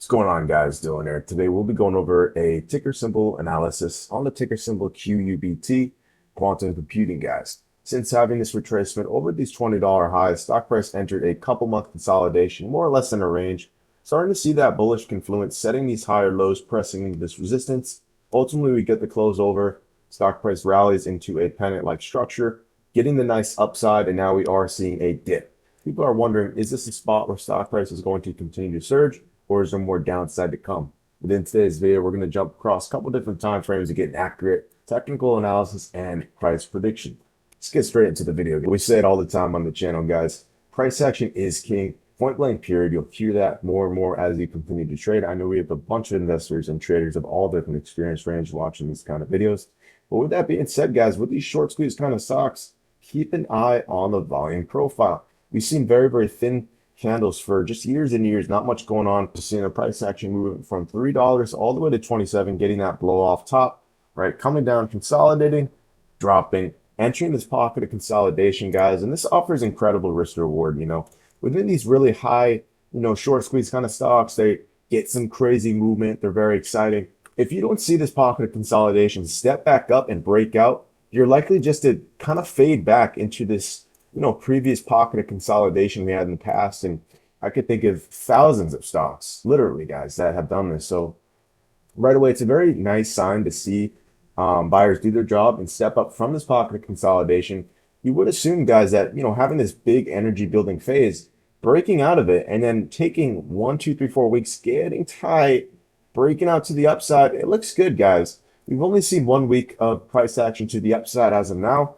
What's going on, guys? Dylan here. Today we'll be going over a ticker symbol analysis on the ticker symbol QUBT, quantum computing, guys. Since having this retracement over these $20 highs, stock price entered a couple month consolidation, more or less in a range, starting to see that bullish confluence, setting these higher lows, pressing into this resistance. Ultimately, we get the close over. Stock price rallies into a pennant-like structure, getting the nice upside, and now we are seeing a dip. People are wondering, is this a spot where stock price is going to continue to surge, or is there more downside to come? Within today's video, we're going to jump across a couple different time frames to get an accurate technical analysis and price prediction. Let's get straight into the video. We say it all the time on the channel, guys. Price action is king. Point blank period. You'll hear that more and more as you continue to trade. I know we have a bunch of investors and traders of all different experience range watching these kind of videos. But with that being said, guys, with these short squeeze kind of stocks, keep an eye on the volume profile. We've seen very, very thin candles for just years and years, not much going on. Just seeing a price action moving from $3 all the way to 27, getting that blow off top, right? Coming down, consolidating, dropping, entering this pocket of consolidation, guys. And this offers incredible risk reward, within these really high, short squeeze kind of stocks, they get some crazy movement. They're very exciting. If you don't see this pocket of consolidation step back up and break out, you're likely just to kind of fade back into this previous pocket of consolidation we had in the past. And I could think of thousands of stocks, literally, guys, that have done this. So right away, it's a very nice sign to see buyers do their job and step up from this pocket of consolidation. You would assume, guys, that, having this big energy building phase, breaking out of it, and then taking 1, 2, 3, 4 weeks, getting tight, breaking out to the upside. It looks good, guys. We've only seen 1 week of price action to the upside as of now.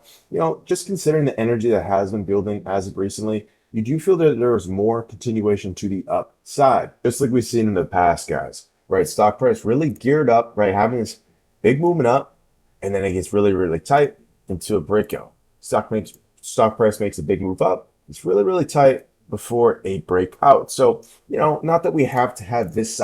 Just considering the energy that has been building as of recently, you do feel that there's more continuation to the upside, just like we've seen in the past, guys, right? Stock price really geared up, right? Having this big movement up, and then it gets really, really tight into a breakout. Stock price makes a big move up. It's really, really tight before a breakout. So, not that we have to have this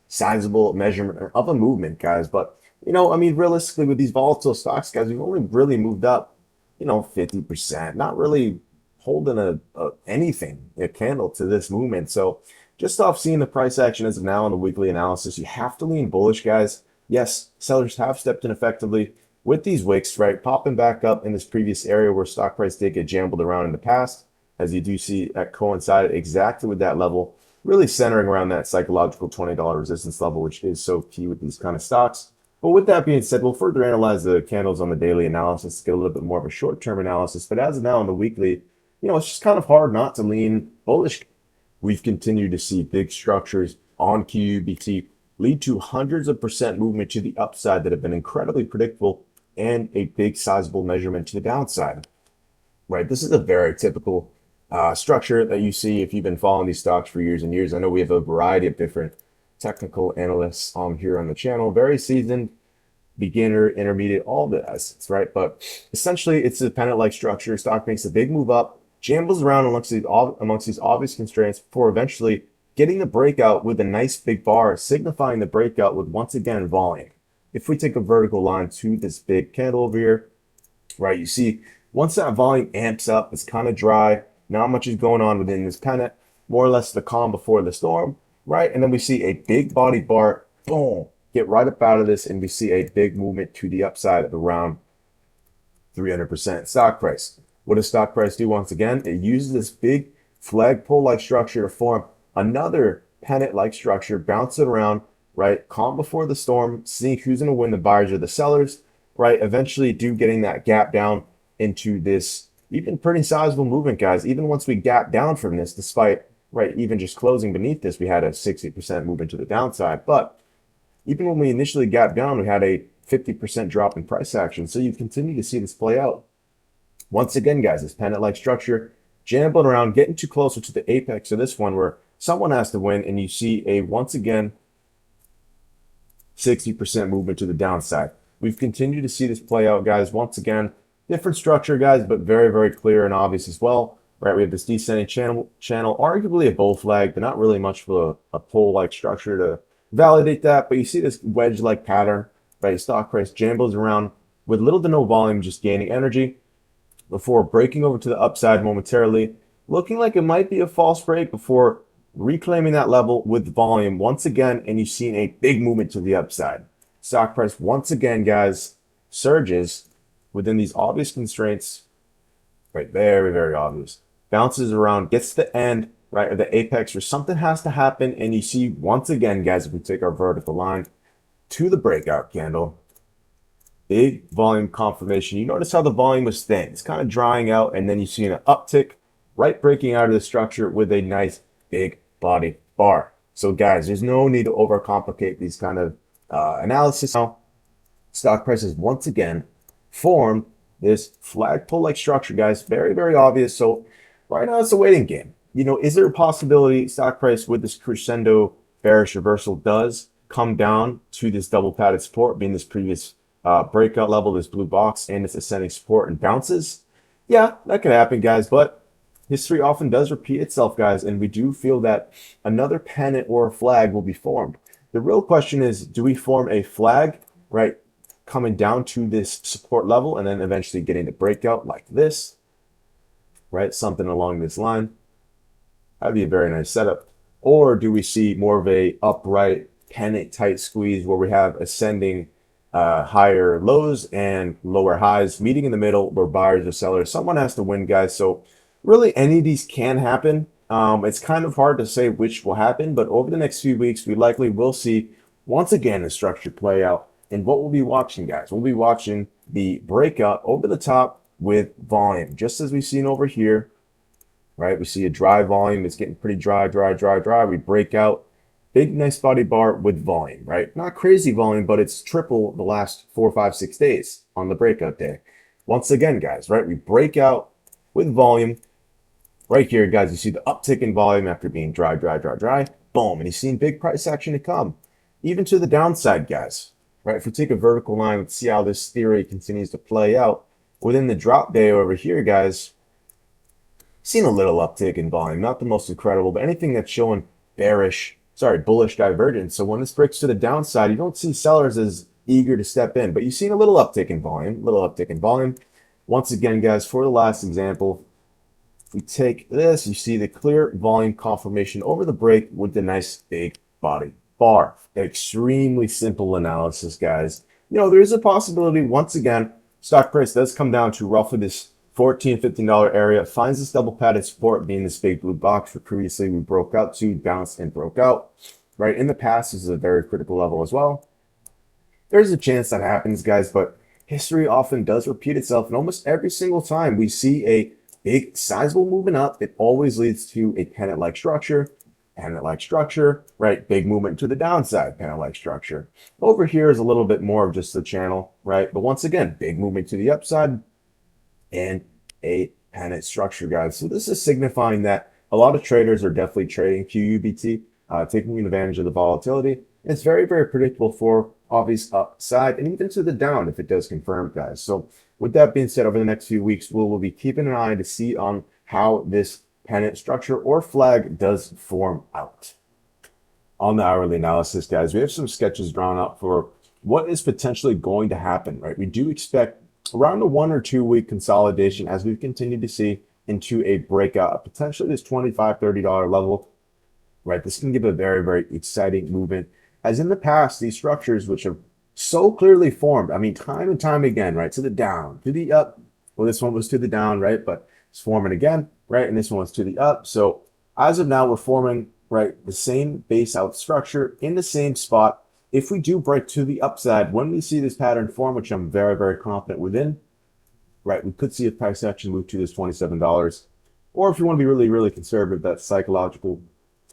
sizable measurement of a movement, guys, but realistically, with these volatile stocks, guys, we've only really moved up, 50%, not really holding anything, a candle to this movement. So just off seeing the price action as of now on the weekly analysis, you have to lean bullish, guys. Yes, sellers have stepped in effectively with these wicks, right? Popping back up in this previous area where stock price did get jambled around in the past, as you do see that coincided exactly with that level, really centering around that psychological $20 resistance level, which is so key with these kind of stocks. But with that being said, we'll further analyze the candles on the daily analysis, get a little bit more of a short-term analysis. But as of now on the weekly, it's just kind of hard not to lean bullish. We've continued to see big structures on QUBT lead to hundreds of percent movement to the upside that have been incredibly predictable and a big sizable measurement to the downside, right? This is a very typical structure that you see if you've been following these stocks for years and years. I know we have a variety of different technical analysts here on the channel, very seasoned, beginner, intermediate, all the assets, right? But essentially, it's a pennant-like structure. Stock makes a big move up, jambles around amongst these obvious constraints before eventually getting the breakout with a nice big bar, signifying the breakout with, once again, volume. If we take a vertical line to this big candle over here, right, you see once that volume amps up, it's kind of dry, not much is going on within this pennant, more or less the calm before the storm, right? And then we see a big body bar, boom, get right up out of this, and we see a big movement to the upside of around 300% stock price. What does stock price do once again? It uses this big flagpole-like structure to form another pennant-like structure, bounce it around, right? Calm before the storm, seeing who's going to win, the buyers or the sellers, right? Eventually getting that gap down into this even pretty sizable movement, guys. Even once we gap down from this, despite right, even just closing beneath this, we had a 60% movement to the downside. But even when we initially gapped down, we had a 50% drop in price action. So you continue to see this play out. Once again, guys, this pennant-like structure, jambling around, getting too closer to the apex of this one where someone has to win, and you see a, once again, 60% movement to the downside. We've continued to see this play out, guys. Once again, different structure, guys, but very, very clear and obvious as well. Right, we have this descending channel, arguably a bull flag, but not really much of a pole-like structure to validate that. But you see this wedge-like pattern, right? Stock price jambles around with little to no volume, just gaining energy before breaking over to the upside momentarily, looking like it might be a false break before reclaiming that level with volume once again, and you've seen a big movement to the upside. Stock price once again, guys, surges within these obvious constraints, right? Very, very obvious. Bounces around, gets to the end, right, or the apex, where something has to happen, and you see once again, guys, if we take our vertical line to the breakout candle, big volume confirmation. You notice how the volume was thin. It's kind of drying out, and then you see an uptick, right, breaking out of the structure with a nice big body bar. So guys, there's no need to overcomplicate these kind of analysis. Now, stock prices once again formed this flagpole-like structure, guys. Very, very obvious. So right now it's a waiting game. You know, is there a possibility stock price with this crescendo bearish reversal does come down to this double padded support, being this previous breakout level, this blue box, and its ascending support and bounces? Yeah, that could happen, guys, but history often does repeat itself, guys, and we do feel that another pennant or a flag will be formed. The real question is, do we form a flag, right, coming down to this support level and then eventually getting the breakout like this, right, something along this line? That'd be a very nice setup. Or do we see more of a upright pennant tight squeeze where we have ascending higher lows and lower highs meeting in the middle where buyers or sellers, someone has to win, guys. So really any of these can happen. It's kind of hard to say which will happen, but over the next few weeks, we likely will see once again the structure play out. And what we'll be watching, guys, we'll be watching the breakout over the top with volume, just as we've seen over here, right? We see a dry volume. It's getting pretty dry. We break out. Big, nice body bar with volume, right? Not crazy volume, but it's triple the last 4, 5, 6 days on the breakout day. Once again, guys, right? We break out with volume. Right here, guys, you see the uptick in volume after being dry. Boom, and you've seen big price action to come. Even to the downside, guys, right? If we take a vertical line, let's see how this theory continues to play out. Within the drop day over here, guys, seen a little uptick in volume. Not the most incredible, but anything that's showing bullish divergence. So when this breaks to the downside, you don't see sellers as eager to step in, but you've seen a little uptick in volume, Once again, guys, for the last example, if we take this, you see the clear volume confirmation over the break with the nice big body bar. Extremely simple analysis, guys. You know, there is a possibility, once again, stock price does come down to roughly this $14, $15 area, finds this double padded support being this big blue box where previously we broke out to, bounced and broke out, right? In the past, this is a very critical level as well. There's a chance that happens, guys, but history often does repeat itself. And almost every single time we see a big sizable movement up, it always leads to a pennant-like structure, right? Big movement to the downside, pennant-like structure. Over here is a little bit more of just the channel, right? But once again, big movement to the upside, and a pennant structure, guys. So this is signifying that a lot of traders are definitely trading QUBT, taking advantage of the volatility. And it's very, very predictable for obvious upside and even to the down if it does confirm, guys. So with that being said, over the next few weeks, we'll be keeping an eye to see on how this pennant structure or flag does form out. On the hourly analysis, guys, we have some sketches drawn up for what is potentially going to happen, right? We do expect around a 1 or 2 week consolidation as we've continued to see into a breakout, potentially this $25, $30 level, right? This can give a very, very exciting movement. As in the past, these structures, which have so clearly formed, I mean, time and time again, right? To the down, to the up. Well, this one was to the down, right? But it's forming again, right? And this one was to the up. So as of now, we're forming, right, the same base out structure in the same spot. If we do break to the upside, when we see this pattern form, which I'm very, very confident within, right, we could see a price action move to this $27. Or if you want to be really, really conservative, that psychological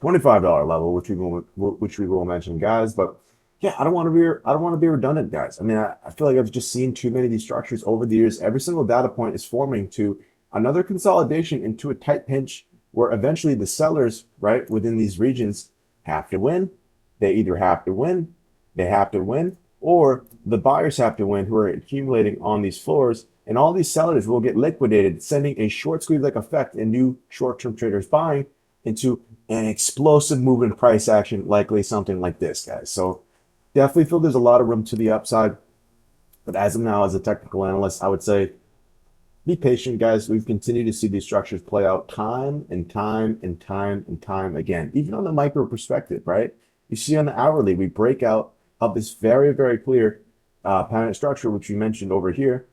$25 level, which we will mention, guys. But yeah, I don't want to be redundant, guys. I mean, I feel like I've just seen too many of these structures over the years. Every single data point is forming to another consolidation into a tight pinch where eventually the sellers, right, within these regions have to win. They either have to win, or the buyers have to win who are accumulating on these floors, and all these sellers will get liquidated, sending a short squeeze-like effect and new short-term traders buying into an explosive move in price action, likely something like this, guys. So definitely feel there's a lot of room to the upside, but as of now, as a technical analyst, I would say Be patient, guys. We've continued to see these structures play out time and time and time and time again, even on the micro perspective, right? You see on the hourly, we break out of this very, very clear pattern structure, which we mentioned over here,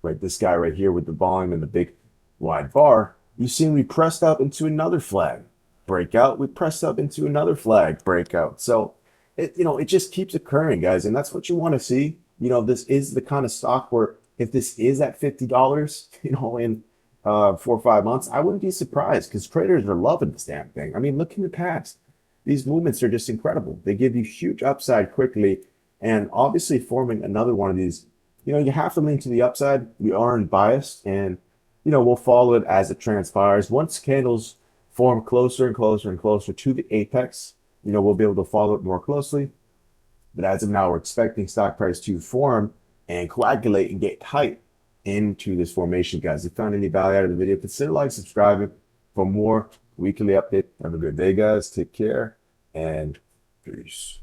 right? This guy right here with the volume and the big wide bar. You see we pressed up into another flag breakout. We pressed up into another flag breakout. So it just keeps occurring, guys, and that's what you want to see. This is the kind of stock where if this is at $50, in 4 or 5 months, I wouldn't be surprised because traders are loving this damn thing. I mean, look in the past. These movements are just incredible. They give you huge upside quickly, and obviously forming another one of these, you have to lean to the upside. We are unbiased, and we'll follow it as it transpires. Once candles form closer and closer and closer to the apex, we'll be able to follow it more closely. But as of now, we're expecting stock price to form and coagulate and get tight into this formation, guys. If you found any value out of the video, consider like, subscribing for more weekly update. Have a good day, guys. Take care and peace.